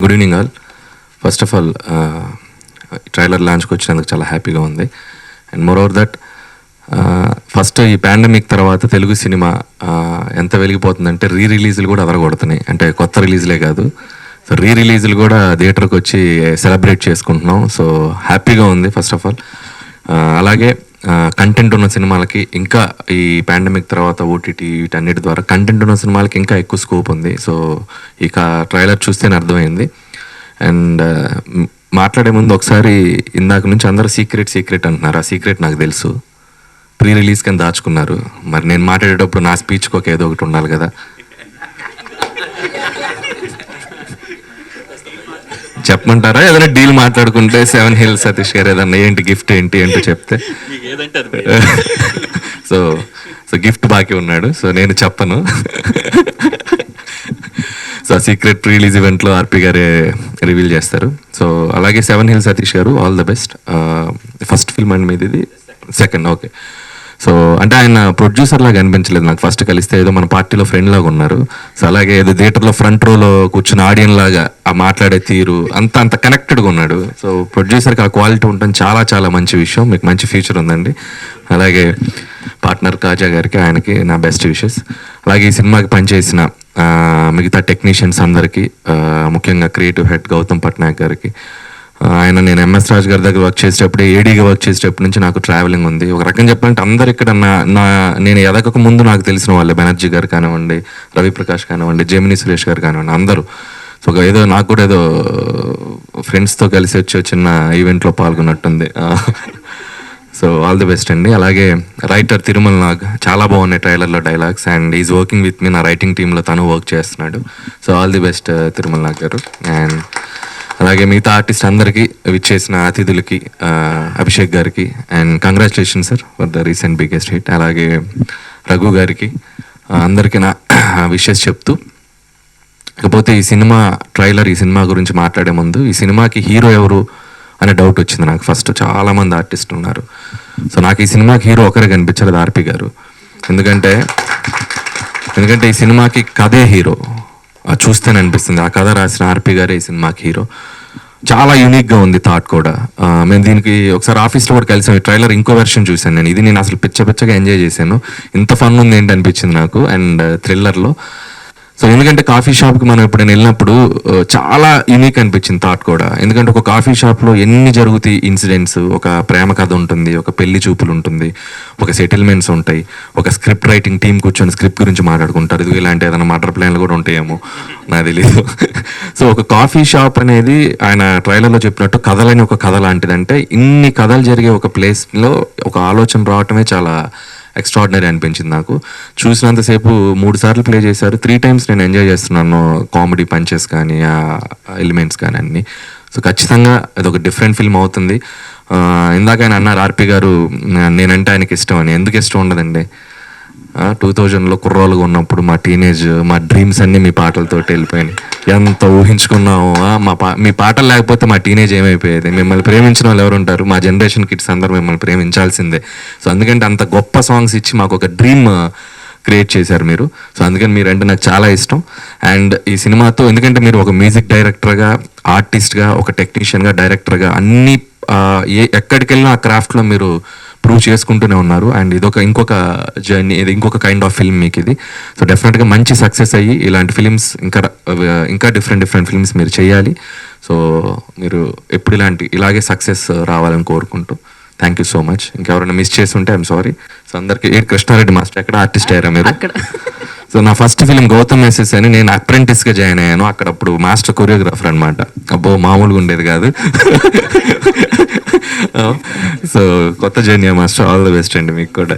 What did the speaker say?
Good evening all. First of all trailer లాంచ్కి వచ్చినందుకు చాలా హ్యాపీగా ఉంది. And moreover that first ఈ పాండమిక్ తర్వాత తెలుగు సినిమా ఎంత వెలిగిపోతుందంటే రిలీజులు కూడా అదరగొడుతున్నాయి. అంటే కొత్త రిలీజులే కాదు, సో రిలీజులు కూడా థియేటర్కి వచ్చి సెలబ్రేట్ చేసుకుంటున్నాం. సో హ్యాపీగా ఉంది ఫస్ట్ ఆఫ్ ఆల్. అలాగే కంటెంట్ ఉన్న సినిమాలకి ఇంకా ఈ పాండమిక్ తర్వాత ఓటీటీ వీటన్నిటి ద్వారా కంటెంట్ ఉన్న సినిమాలకి ఇంకా ఎక్కువ స్కోప్ ఉంది. సో ఇక ట్రైలర్ చూస్తేనే అర్థమైంది. అండ్ మాట్లాడే ముందు ఒకసారి ఇందాక నుంచి అందరూ సీక్రెట్ అంటున్నారు. ఆ సీక్రెట్ నాకు తెలుసు, ప్రీ రిలీజ్ కింద దాచుకున్నారు. మరి నేను మాట్లాడేటప్పుడు నా స్పీచ్కి ఒక ఏదో ఒకటి ఉండాలి కదా. చెప్పమంటారా? ఏదైనా డీల్ మాట్లాడుకుంటే 7 Hills సతీష్ గారు ఏదన్నా ఏంటి గిఫ్ట్ ఏంటి అంటే చెప్తే సో గిఫ్ట్ బాకీ ఉన్నాడు. సో నేను చెప్పను. సో సీక్రెట్ ప్రీ రిలీజ్ ఈవెంట్లో ఆర్పి గారే రివీల్ చేస్తారు. సో అలాగే 7 Hills సతీష్ గారు all the best. First film అండి మీది, ఇది సెకండ్. ఓకే. సో అంటే ఆయన ప్రొడ్యూసర్ లాగా అనిపించలేదు నాకు ఫస్ట్ కలిస్తే. ఏదో మన పార్టీలో ఫ్రెండ్ లాగా ఉన్నారు. సో అలాగే ఏదో థియేటర్లో ఫ్రంట్ రోలో కూర్చున్న ఆడియన్ లాగా ఆ మాట్లాడే తీరు అంత కనెక్టెడ్గా ఉన్నాడు. సో ప్రొడ్యూసర్కి ఆ క్వాలిటీ ఉండటం చాలా చాలా మంచి విషయం. మీకు మంచి ఫ్యూచర్ ఉందండి. అలాగే పార్ట్నర్ కాజా గారికి, ఆయనకి నా బెస్ట్ విషెస్. అలాగే ఈ సినిమాకి పనిచేసిన మిగతా టెక్నీషియన్స్ అందరికీ, ముఖ్యంగా క్రియేటివ్ హెడ్ గౌతమ్ పట్నాయక్ గారికి. ఆయన నేను ఎంఎస్ రాజ్ గారి దగ్గర వర్క్ చేసేటప్పుడు, ఏడీగా వర్క్ చేసేటప్పటి నుంచి నాకు ట్రావెలింగ్ ఉంది. ఒక రకం చెప్పాలంటే అందరు ఇక్కడ నేను ఎదగక ముందు నాకు తెలిసిన వాళ్ళే. బెనర్జీ గారు కానివ్వండి, రవి ప్రకాష్ కానివ్వండి, జెమిని సురేష్ గారు కానివ్వండి, అందరూ. సో ఏదో నాకు కూడా ఏదో ఫ్రెండ్స్తో కలిసి వచ్చి చిన్న ఈవెంట్లో పాల్గొన్నట్టుంది. సో ఆల్ ది బెస్ట్ అండి. అలాగే రైటర్ తిరుమల నాగ్, చాలా బాగున్నాయి ట్రైలర్లో dialogues. And is working with me, నా రైటింగ్ టీంలో తను వర్క్ చేస్తున్నాడు. So all the best Tirumala Nag గారు. అండ్ అలాగే మిగతా ఆర్టిస్ట్ అందరికీ, విచ్చేసిన అతిథులకి, అభిషేక్ గారికి and congratulation sir for the recent biggest hit. అలాగే రఘు గారికి, అందరికీ నా విషెస్ చెప్తూ, ఇకపోతే ఈ సినిమా ట్రైలర్, ఈ సినిమా గురించి మాట్లాడే ముందు ఈ సినిమాకి హీరో ఎవరు అనే డౌట్ వచ్చింది నాకు. ఫస్ట్ చాలామంది ఆర్టిస్టులు ఉన్నారు. సో నాకు ఈ సినిమాకి హీరో ఒకరే కనిపించలేదు, ఆర్పి గారు. ఎందుకంటే ఈ సినిమాకి కథే హీరో. చూస్తేనే అనిపిస్తుంది ఆ కథ రాసిన ఆర్పి గారే ఈ సినిమాకి హీరో. చాలా యూనిక్గా ఉంది థాట్ కూడా. మేము దీనికి ఒకసారి ఆఫీస్లో కూడా కలిసాం. ఈ ట్రైలర్ ఇంకో వెర్షన్ చూశాను నేను. ఇది నేను అసలు పిచ్చగా ఎంజాయ్ చేశాను. ఇంత ఫన్ ఉంది ఏంటి అనిపించింది నాకు. అండ్ థ్రిల్లర్లో, సో ఎందుకంటే కాఫీ షాప్కి మనం ఎప్పుడైనా వెళ్ళినప్పుడు చాలా యూనిక్ అనిపించింది థాట్ కూడా. ఎందుకంటే ఒక కాఫీ షాప్లో ఎన్ని జరుగుతాయి ఇన్సిడెంట్స్, ఒక ప్రేమ కథ ఉంటుంది, ఒక పెళ్లి చూపులు ఉంటుంది, ఒక సెటిల్మెంట్స్ ఉంటాయి, ఒక స్క్రిప్ట్ రైటింగ్ టీం కూర్చొని స్క్రిప్ట్ గురించి మాట్లాడుకుంటారు. ఇది ఇలాంటి ఏదైనా మటర్ ప్లాన్లు కూడా ఉంటాయేమో నాకు తెలీదు. సో ఒక కాఫీ షాప్ అనేది ఆయన ట్రైలర్లో చెప్పినట్టు కథలని ఒక కథ లాంటిదంటే, ఇన్ని కథలు జరిగే ఒక ప్లేస్లో ఒక ఆలోచన రావటమే చాలా ఎక్స్ట్రాడినరీ అనిపించింది నాకు. చూసినంతసేపు 3 సార్లు ప్లే చేశారు. 3 times నేను ఎంజాయ్ చేస్తున్నాను. కామెడీ పంచెస్ కానీ, ఆ ఎలిమెంట్స్ కానీ అన్నీ. సో ఖచ్చితంగా అది ఒక డిఫరెంట్ ఫిల్మ్ అవుతుంది. ఇందాక ఆయన అన్నారు ఆర్పి గారు నేనంటే ఆయనకి ఇష్టం అని. ఎందుకు ఇష్టం ఉండదండి? 2000లో కుర్రోలుగా ఉన్నప్పుడు మా టీనేజ్, మా డ్రీమ్స్ అన్నీ మీ పాటలతో వెళ్ళిపోయినాయి. ఎంత ఊహించుకున్నాము. మీ పాటలు లేకపోతే మా టీనేజ్ ఏమైపోయేది? మిమ్మల్ని ప్రేమించిన వాళ్ళు ఎవరు ఉంటారు? మా జనరేషన్ కిడ్స్ అందరూ మిమ్మల్ని ప్రేమించాల్సిందే. సో అందుకంటే అంత గొప్ప సాంగ్స్ ఇచ్చి మాకు ఒక డ్రీమ్ క్రియేట్ చేశారు మీరు. సో అందుకని మీరంటే నాకు చాలా ఇష్టం. అండ్ ఈ సినిమాతో, ఎందుకంటే మీరు ఒక మ్యూజిక్ డైరెక్టర్గా, ఆర్టిస్ట్గా, ఒక టెక్నీషియన్గా, డైరెక్టర్గా అన్ని ఎక్కడికి వెళ్ళినా ఆ క్రాఫ్ట్లో మీరు ప్రూవ్ చేసుకుంటూనే ఉన్నారు. అండ్ ఇంకొక జర్నీ, ఇది ఇంకొక కైండ్ ఆఫ్ ఫిల్మ్ మీకు ఇది. సో డెఫినెట్గా మంచి సక్సెస్ అయ్యి ఇలాంటి ఫిలిమ్స్ ఇంకా డిఫరెంట్ ఫిల్మ్స్ మీరు చేయాలి. సో మీరు ఎప్పుడు ఇలాగే సక్సెస్ రావాలని కోరుకుంటూ థ్యాంక్ యూ సో మచ్. ఇంకెవరైనా మిస్ చేసి ఉంటే ఐఎమ్ సారీ. సో అందరికీ కృష్ణారెడ్డి మాస్టర్ ఎక్కడ ఆర్టిస్ట్ అయ్యారా మీరు? సో నా ఫస్ట్ ఫిలిం గౌతమ్ ఎస్ఎస్ అని, నేను అప్రెంటిస్గా జాయిన్ అయ్యాను. అప్పుడు మాస్టర్ కొరియోగ్రాఫర్ అనమాట. అబ్బో మామూలుగా ఉండేది కాదు. సో కొత్త journey master, all the best అండి మీకు కూడా.